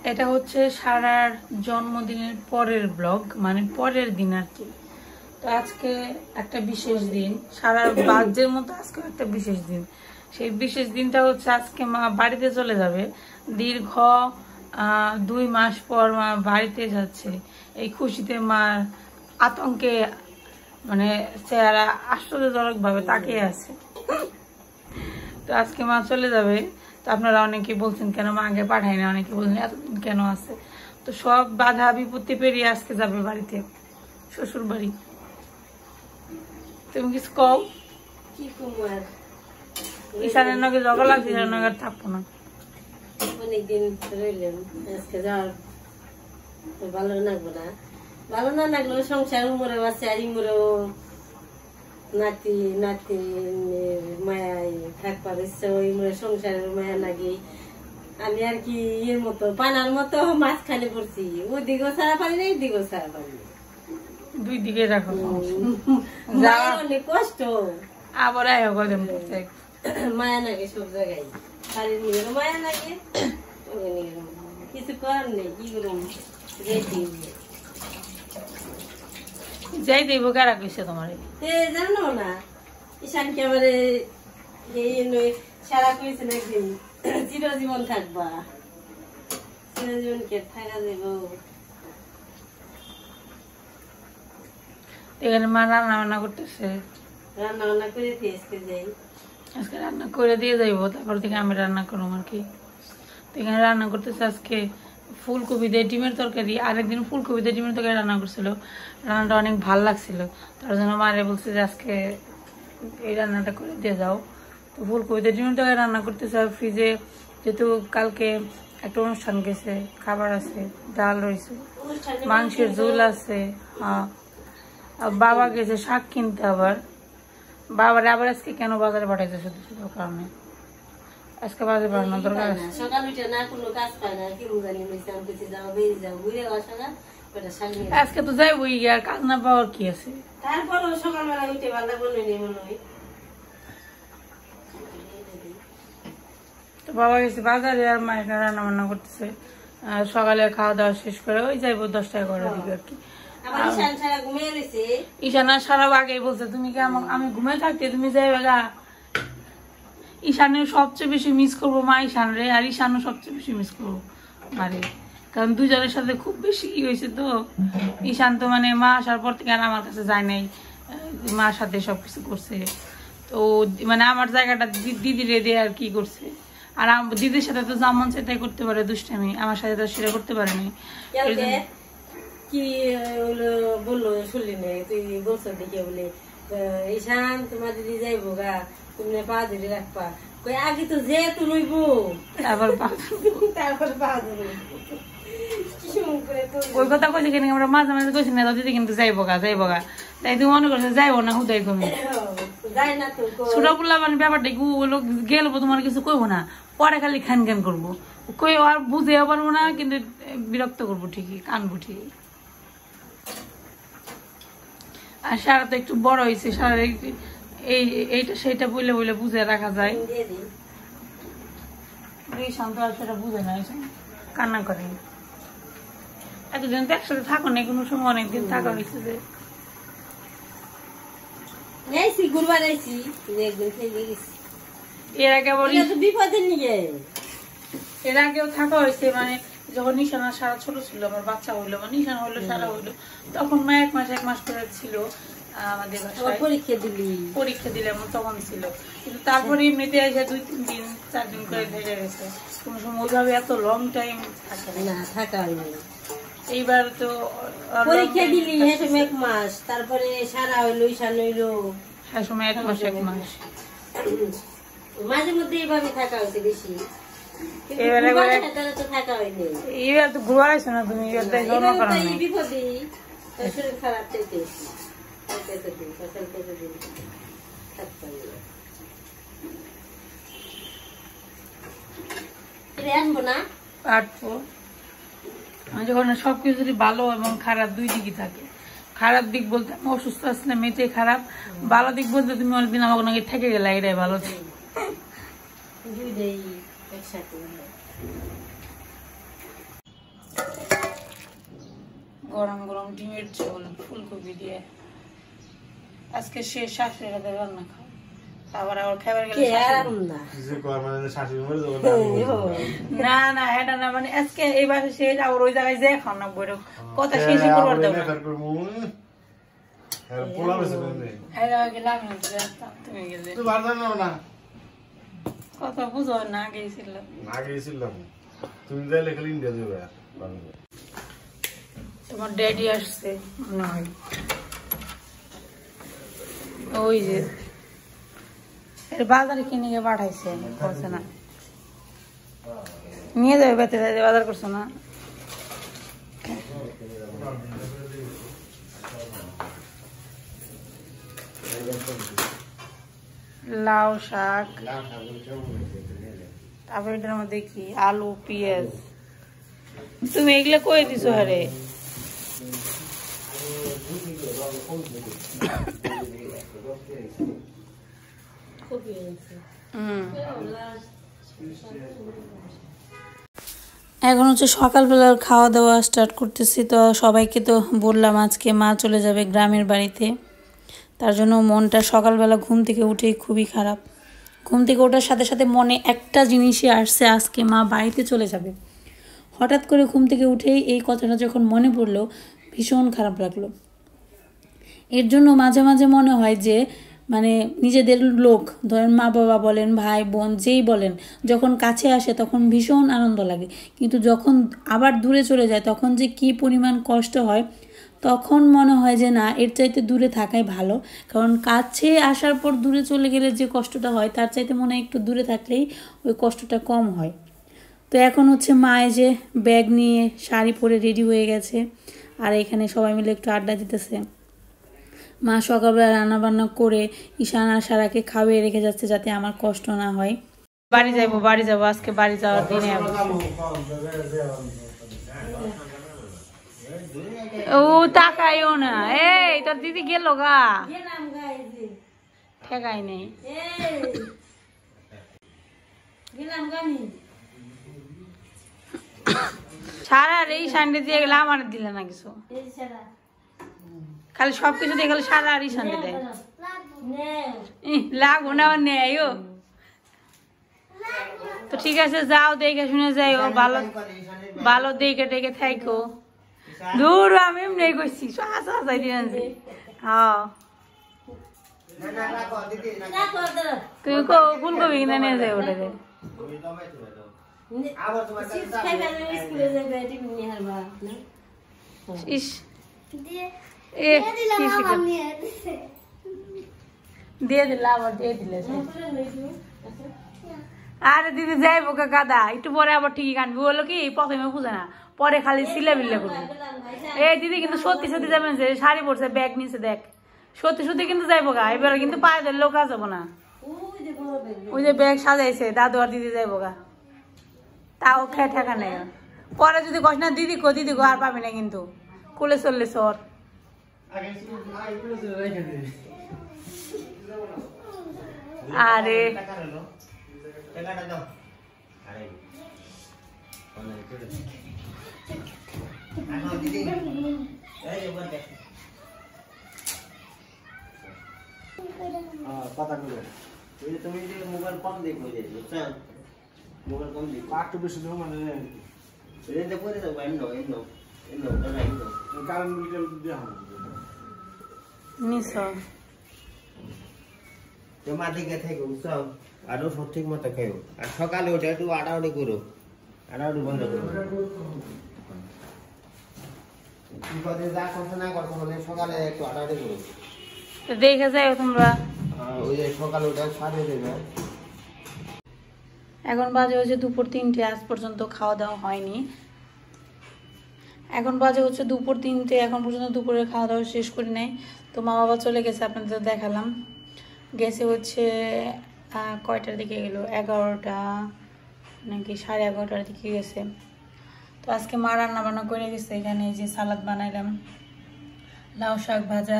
এটা হচ্ছে সারার জন্মদিনের পরের ব্লগ, মানে পরের দিন আর কি। তো আজকে একটা বিশেষ দিন, সারার বার্থডের মতো আজকে একটা বিশেষ দিন। সেই বিশেষ দিনটা হচ্ছে আজকে মা বাড়িতে চলে যাবে। দীর্ঘ 2 মাস পর মা বাড়িতে যাচ্ছে। এই খুশিতে মার আতঙ্কে মানে চেহারা আশ্চর্যজনক ভাবে তাকিয়ে আছে। তো আজকে মা চলে যাবে। তো আপনারা অনেকে বলছেন কেন মা আগে পাঠায় না, অনেকে বলছেন এতদিন কেন আছে। তো সব বাধা বিপত্তি পেরিয়ে আজকে যাবে বাড়িতে, শ্বশুর বাড়ি। তুমি কিছু কও? ঈশানের নগে জগা লাগছে, ঈশানের নগে আর থাকবো না। অনেকদিন রইলেন, আজকে যাওয়ার ভালো লাগবো না। ভালো না লাগলেও সংসার উমরে আছে, আর ইমরেও নাতি নাতি মায়ায় থাকবার ইচ্ছে, ওই সংসারের মায়া লাগে। আমি আর কি ইয়ের মতো পানার মতো মাঝখানে পড়ছি, ওদিকেও ছাড়া পারি না, এইদিকেও ছাড়া পারি না। দুই দিকে রাখো, অনেক কষ্ট। আবার মায়া লাগে সব জায়গায়, বাড়ির নিজেরও মায়া লাগে, কিছু করার নেই। কি করুন, যাই দেবো কারা কইছে তোমার? জানো না, ঈশানকে আমার সারা কইছে নাকি চিরজীবন থাকবা, চিরজীবনকে থাকা দেব। এখানে মা রান্না বান্না করতেছে, রান্না বান্না করে আজকে যাই, আজকে রান্না করে দিয়ে যাইবো, তারপর থেকে আমি রান্না করবো আর কি। তো এখানে রান্না করতেছে আজকে ফুলকপি দিয়ে ডিমের তরকারি। আরেকদিন ফুলকপি দিয়ে ডিমের তরকারি রান্না করছিল, রান্নাটা অনেক ভাল লাগছিল। তার জন্য মারে বলছে যে আজকে এই রান্নাটা করে দিয়ে যাও। তো ফুলকপি দিয়ে ডিমের তরকারি রান্না করতেছে। আর ফ্রিজে যেহেতু কালকে একটা অনুষ্ঠান গেছে, খাবার আছে, ডাল রয়েছে, মাংসের ঝোল আছে। হ্যাঁ, বাবা গেছে শাক কিনতে। আবার বাবারে আবার আজকে কেন বাজারে পাঠাইছে শুধু শুধু কারণে, আজকে বাজারে পাঠানোর দরকার আছে। সকাল উঠে না কোনো কাজ পায় না, কি জানি যাও বেরিয়ে যাও, ঘুরে আসা না। আজকে তো যাইবই, আর কাজ না পাওয়ার কি আছে। তারপরও সকালবেলা উঠে বাল্লা বলে নেই মনে হয়। তো বাবা গেছে বাজারে, আর মা এখানে রান্না বান্না করতেছে। সকালে খাওয়া দাওয়া শেষ করে ওই যাইবো 10টা 11টার দিকে আর কি। ঈশানা সারা আগেই বলছে তুমি কি আমি ঘুমিয়ে থাকতে তুমি যাইবে গা। ঈশানের সবচেয়ে বেশি মিস করবো মা ঈশান রে, আর ঈশানও সবচেয়ে বেশি মিস করবো মারে, কারণ দুজনের সাথে খুব বেশি কি হয়েছে। তো ঈশান তো মানে মা আসার পর থেকে আর আমার কাছে যায় নাই, মার সাথে সবকিছু করছে। তো মানে আমার জায়গাটা দিদি রেদে আর কি করছে। আর দিদির সাথে তো যেমন সে তাই করতে পারে দুষ্টামি, আমার সাথে তো সেটা করতে পারেনি। কি বললো শুনলি না তুই বলছো দেখে বলে, ঈশান তোমার দিদি যাইবো গা, তুমি পা ধরে রাখবা। আগে তো যে তুলইব, তারপর তারপর পা ধরো। ওই কথা কইছে কিনা আমরা মাঝে মাঝে কইছি না দিদি কিন্তু যাইবো গা তাই তুমি মনে করছো যাইবো না হুদাই কমে ছোট বললাম মানে ব্যাপারটা গেল তোমার কিছু কইবো না, পরে খালি খান খান করবো, কই আর বুঝে পারবো না, কিন্তু বিরক্ত করবো ঠিকই, কানবো ঠিকই। আর সারা তো একটু বড় হয়েছে, সারা এইটা সেইটা বলে বলে বুঝে রাখা যায়। শান্ত আর সেটা বুঝে না, কান্না করে। এতদিন তো একসাথে থাকো না, কোনো সময় অনেকদিন থাকা হয়েছে যে এর আগে আবার বিপদে নিয়ে এর আগেও থাকা হয়েছে। মানে যখন নিশানা সারা ছোট ছিল, আমার বাচ্চা হইলো বা নিশানা হইলো সারা হইলো, তখন মা 1 মাস করে ছিল আমাদের বাসায়, পরীক্ষা দিলে তখন ছিল। কিন্তু তারপরে এমনিতে এসে 2-3 দিন 4 দিন করে ভেজে গেছে, কোনো সময় ওইভাবে এত লং টাইম থাকে না, থাকা হয়নি। এইবার তো পরীক্ষা দিলি 1 মাস, তারপরে সারা হইলো, ঈশান হইলো, হ্যাঁ সময় 1 মাস মাঝে মধ্যে এইভাবে থাকা হয়েছে বেশি। এবার তো ঘুরা আসছো না তুমি, বিপদে শরীর খারাপ চাইতে যখন সবকিছু যদি ভালো এবং খারাপ 2 দিকই থাকে। খারাপ দিক বলতে আমি অসুস্থ আসলে মেয়েতে খারাপ, ভালো দিক বলতে তুমি অনেকদিন আমাকে থেকে গেলে এটাই ভালো। গরম গরম ডিমের ঝোল ফুলকপি দিয়ে। আজকে সে শাশুড়ি হাতে রান্না খাও, আবার খাবার গেলে না না এটা না, মানে আজকে এই বাসে সে আবার ওই জায়গায় যে খাও না বইরো কথা শেষই করবার দেবো না। কথা বুঝো না গেছিলাম তুমি যাইলে খালি ইন্ডিয়া যাবে। তোমার ড্যাডি আসছে মনে হয়, ওই যে বাজারে কিনে গিয়ে পাঠাইছে, করছে না নিয়ে যাবে বেতে বাজার করছো না। লাউ শাক, তারপরে এটার মধ্যে কি আলু পেঁয়াজ। তুমি এগুলো কই দিছো? আরে এখন হচ্ছে সকালবেলার খাওয়া দাওয়া স্টার্ট করতেছি। তো সবাইকে তো বললাম আজকে মা চলে যাবে গ্রামের বাড়িতে, তার জন্য মনটা সকালবেলা ঘুম থেকে উঠেই খুবই খারাপ। ঘুম থেকে ওঠার সাথে সাথে মনে একটা জিনিসই আসছে, আজকে মা বাড়িতে চলে যাবে। হঠাৎ করে ঘুম থেকে উঠেই এই কথাটা যখন মনে পড়লো ভীষণ খারাপ লাগলো। এর জন্য মাঝে মাঝে মনে হয় যে মানে নিজেদের লোক, ধরেন মা বাবা বলেন, ভাই বোন যেই বলেন, যখন কাছে আসে তখন ভীষণ আনন্দ লাগে, কিন্তু যখন আবার দূরে চলে যায় তখন যে কি পরিমাণ কষ্ট হয়, তখন মনে হয় যে না, এর চাইতে দূরে থাকাই ভালো। কারণ কাছে আসার পর দূরে চলে গেলে যে কষ্টটা হয় তার চাইতে মনে হয় একটু দূরে থাকলেই ওই কষ্টটা কম হয়। তো এখন হচ্ছে মায়ে যে ব্যাগ নিয়ে শাড়ি পরে রেডি হয়ে গেছে, আর এখানে সবাই মিলে একটু আড্ডা দিতেছে। মা সকালবেলা রান্নাবান্না করে ঈশান আর সারাকে খাওয়িয়ে রেখে যাচ্ছে যাতে আমার কষ্ট না হয়। বাড়ি যাবো আজকে বাড়ি যাওয়ার দিনে। ও তাকাইও না, এই তোর দিদি গেল গা, ঠেকাই নেই। সারা এই সানডে দিয়ে গেলে আমার দিলে না কিছু, খালি সবকিছু দিয়ে গেলে সারা আর সানডে দেয়। লাগবো না আমার নেয়। তো ঠিক আছে, যাও দেখে শুনে যাই, ও ভালো ভালো দেখে টেকে থাইকো। দূর আমি এমনি করছি হ্যাঁ। তুমি ফুলকপি কিনে নিয়ে যাই ওটা দে। দিয়ে দিলে আবার দিয়ে দিলে। আরে দিদি যাইবো কাদা, একটু পরে আবার ঠিকই কানবি। বললো কি প্রথমে বুঝে না, পরে খালি সিলে বিল্লে করবি। এই দিদি কিন্তু সত্যি সত্যি যাবেন, যে শাড়ি পরছে ব্যাগ নিচে দেখ, সত্যি সত্যি কিন্তু যাইবো গা। এবারে কিন্তু পায়ে ধরলেও কাজ যাবো না। ওই যে ব্যাগ সাজাইছে দাদু আর দিদি যাইবো গা, তাও খেয়ে ঠেকা নেই। পরে যদি কস না দিদি কো আর পাবি না, কিন্তু কুলে চললে সর। আরে তুমি মোবাইল কম দেখো, মোবাইল কম দেখো, একটু বেশি দেবো মানে করে দেবো। কারণ তোমার দিকে থেকে উৎসব আরো সঠিক মতো খেও। আর সকালে ওঠে একটু আড়াউড়ি করো, আড়াউড়ি বন্ধ করো। যা করছো না করছো মানে সকালে একটু আড়াউড়ি করো, দেখে যাই তোমরা। ওই যে সকালে ওটা সারিয়ে দেবে। এখন বাজে হচ্ছে দুপুর 3টে, আজ পর্যন্ত খাওয়া দাওয়া হয়নি। এখন বাজে হচ্ছে দুপুর 3টে, এখন পর্যন্ত দুপুরের খাওয়া দাওয়া শেষ করি নাই। তো মা বাবা চলে গেছে, আপনাদের দেখালাম। গেছে হচ্ছে কয়টার দিকে গেলো, 11টা নাকি 11:30টার দিকে গেছে। তো আজকে মা রান্না বান্না করে গেছে। এখানে এই যে সালাদ বানাইলাম, লাউ শাক ভাজা,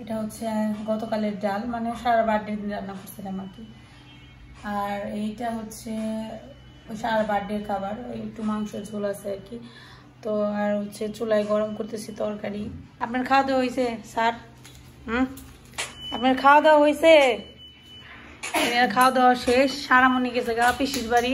এটা হচ্ছে গতকালের ডাল, মানে সারা বার্থডে দিন রান্না করছিলাম আর কি। আর এইটা হচ্ছে ওই সারা বার্থডের খাবার, একটু মাংসের ঝোল আছে আর কি। তো আর হচ্ছে চুলায় গরম করতেছি তরকারি। আপনার খাওয়া দাওয়া হয়েছে স্যার? আপনার খাওয়া দাওয়া হয়েছে? খাওয়া দাওয়া শেষ। সারামণি গেছে গা পিসির বাড়ি,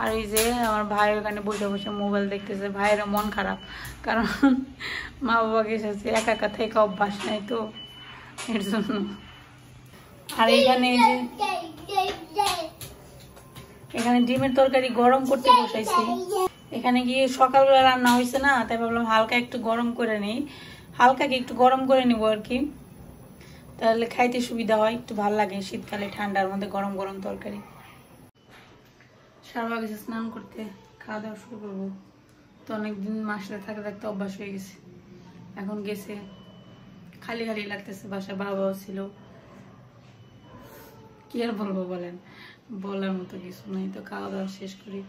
আর এই যে আমার ভাই ওখানে বসে বসে মোবাইল দেখতেছে। ভাইয়েরও মন খারাপ, কারণ মা বাবা গেছে, একা একা থেকে অভ্যাস নাই তো, এর জন্য। আর এখানে এখানে ডিমের তরকারি গরম করতে বসাইছি। এখানে গিয়ে সকালবেলা রান্না হয়েছে না, তাই ভাবলাম হালকা একটু গরম করে নেই, হালকাকে একটু গরম করে নিব আর কি, তাহলে খাইতে সুবিধা হয়, একটু ভালো লাগে শীতকালে ঠান্ডার মধ্যে গরম গরম তরকারি। সারা গেছে স্নান করতে, খাওয়া দাওয়া শুরু করবো। তো অনেকদিন মাসে থাকতে থাকতে অভ্যাস হয়ে গেছে, এখন গেছে খালি খালি লাগতেছে। বাসায় বাবাও ছিল, কি আর বলবো বলেন, বলার মতো কিছু নাই। তো খাওয়া দাওয়া শেষ করি।